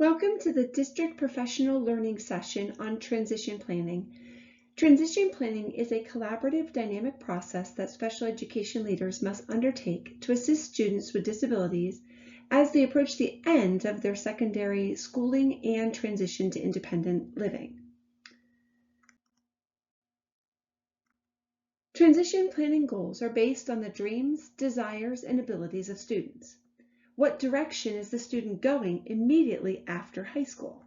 Welcome to the District Professional Learning session on transition planning. Transition planning is a collaborative, dynamic process that special education leaders must undertake to assist students with disabilities as they approach the end of their secondary schooling and transition to independent living. Transition planning goals are based on the dreams, desires, and abilities of students. What direction is the student going immediately after high school?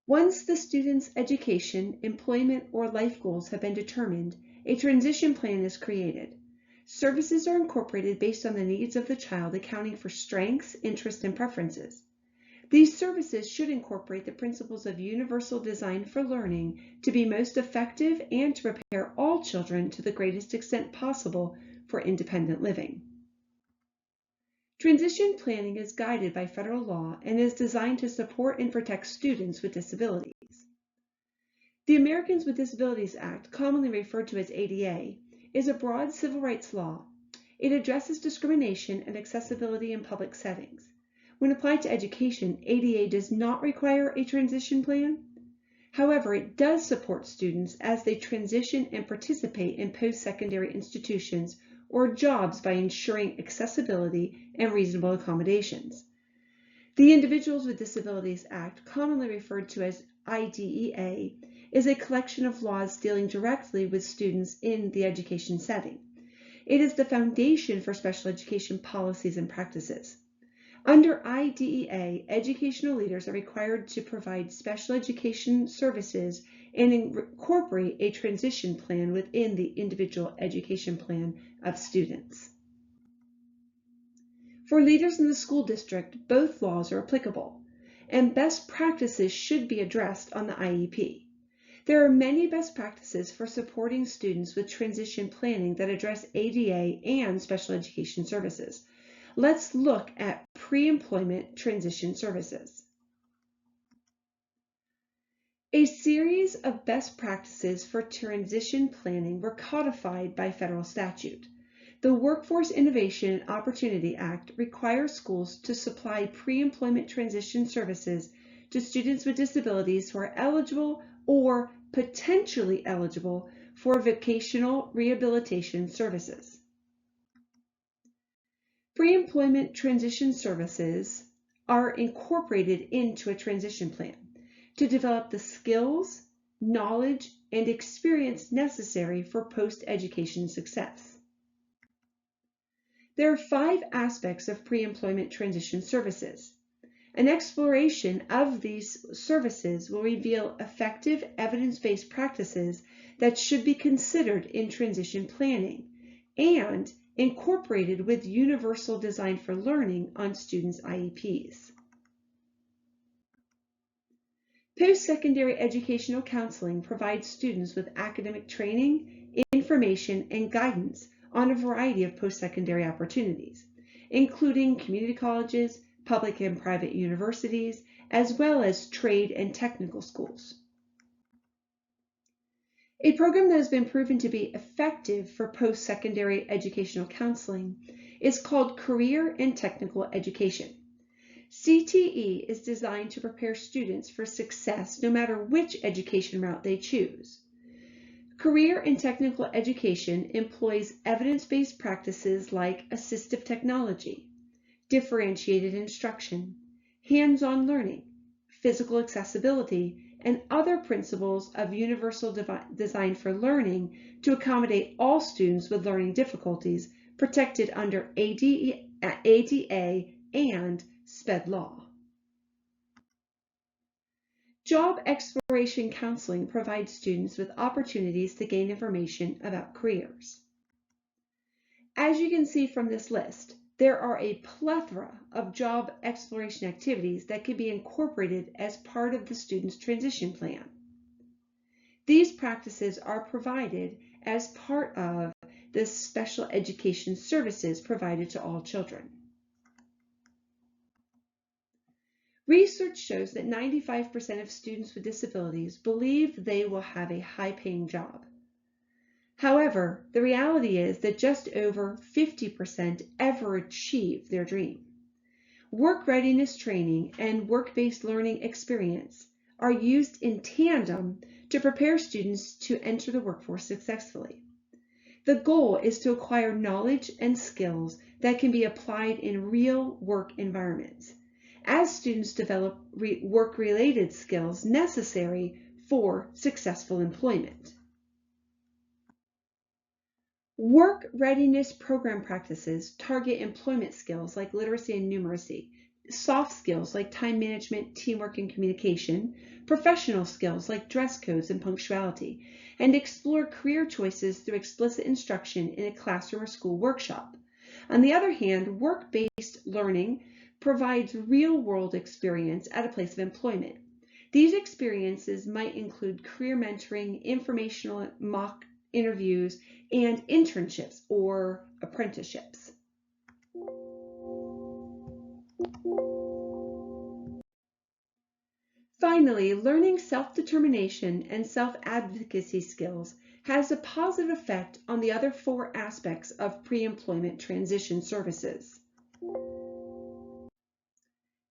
Once the student's education, employment, or life goals have been determined, a transition plan is created. Services are incorporated based on the needs of the child, accounting for strengths, interests, and preferences. These services should incorporate the principles of universal design for learning to be most effective and to prepare all children to the greatest extent possible for independent living. Transition planning is guided by federal law and is designed to support and protect students with disabilities. The Americans with Disabilities Act, commonly referred to as ADA, is a broad civil rights law. It addresses discrimination and accessibility in public settings. When applied to education, ADA does not require a transition plan. However, it does support students as they transition and participate in post-secondary institutions or jobs by ensuring accessibility and reasonable accommodations. The Individuals with Disabilities Act, commonly referred to as IDEA, is a collection of laws dealing directly with students in the education setting. It is the foundation for special education policies and practices. Under IDEA, educational leaders are required to provide special education services and incorporate a transition plan within the individual education plan of students. For leaders in the school district, both laws are applicable, and best practices should be addressed on the IEP. There are many best practices for supporting students with transition planning that address ADA and special education services. Let's look at pre-employment transition services. A series of best practices for transition planning were codified by federal statute. The Workforce Innovation and Opportunity Act requires schools to supply pre-employment transition services to students with disabilities who are eligible or potentially eligible for vocational rehabilitation services. Pre-employment transition services are incorporated into a transition plan to develop the skills, knowledge, and experience necessary for post-education success. There are 5 aspects of pre-employment transition services. An exploration of these services will reveal effective evidence-based practices that should be considered in transition planning and incorporated with universal design for learning on students' IEPs. Post-secondary educational counseling provides students with academic training, information, and guidance on a variety of post-secondary opportunities, including community colleges, public and private universities, as well as trade and technical schools. A program that has been proven to be effective for post-secondary educational counseling is called Career and Technical Education. CTE is designed to prepare students for success no matter which education route they choose. Career and Technical Education employs evidence-based practices like assistive technology, differentiated instruction, hands-on learning, physical accessibility, and other principles of universal design for learning to accommodate all students with learning difficulties protected under ADA and SPED law. Job exploration counseling provides students with opportunities to gain information about careers. As you can see from this list, there are a plethora of job exploration activities that can be incorporated as part of the student's transition plan. These practices are provided as part of the special education services provided to all children. Research shows that 95% of students with disabilities believe they will have a high-paying job. However, the reality is that just over 50% ever achieve their dream. Work readiness training and work-based learning experience are used in tandem to prepare students to enter the workforce successfully. The goal is to acquire knowledge and skills that can be applied in real work environments, as students develop work-related skills necessary for successful employment. Work readiness program practices target employment skills like literacy and numeracy, soft skills like time management, teamwork, and communication, professional skills like dress codes and punctuality, and explore career choices through explicit instruction in a classroom or school workshop. On the other hand, work-based learning provides real-world experience at a place of employment. These experiences might include career mentoring, informational mock interviews, and internships or apprenticeships. Finally, learning self-determination and self-advocacy skills has a positive effect on the other 4 aspects of pre-employment transition services.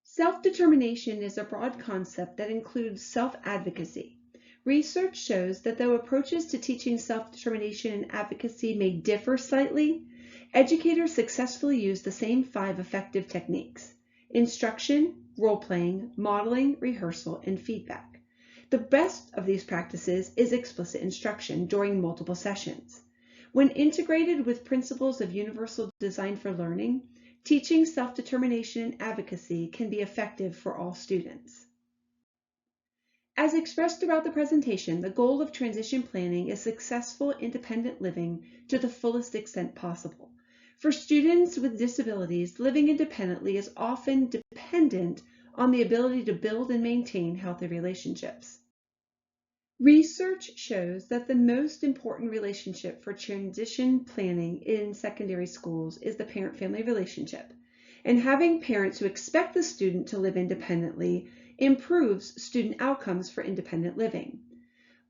Self-determination is a broad concept that includes self-advocacy. Research shows that though approaches to teaching self-determination and advocacy may differ slightly, educators successfully use the same 5 effective techniques: instruction, role-playing, modeling, rehearsal, and feedback. The best of these practices is explicit instruction during multiple sessions. When integrated with principles of universal design for learning, teaching self-determination and advocacy can be effective for all students. As expressed throughout the presentation, the goal of transition planning is successful independent living to the fullest extent possible. For students with disabilities, living independently is often dependent on the ability to build and maintain healthy relationships. Research shows that the most important relationship for transition planning in secondary schools is the parent-family relationship, and having parents who expect the student to live independently improves student outcomes for independent living.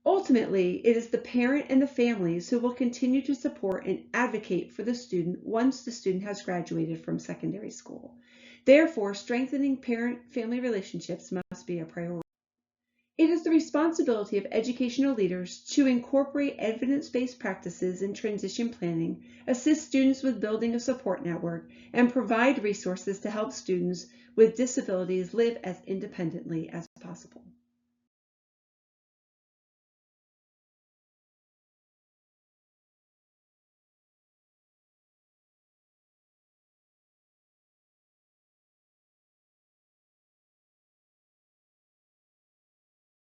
Ultimately, it is the parent and the families who will continue to support and advocate for the student once the student has graduated from secondary school. Therefore, strengthening parent-family relationships must be a priority. It is the responsibility of educational leaders to incorporate evidence-based practices in transition planning, assist students with building a support network, and provide resources to help students with disabilities live as independently as possible.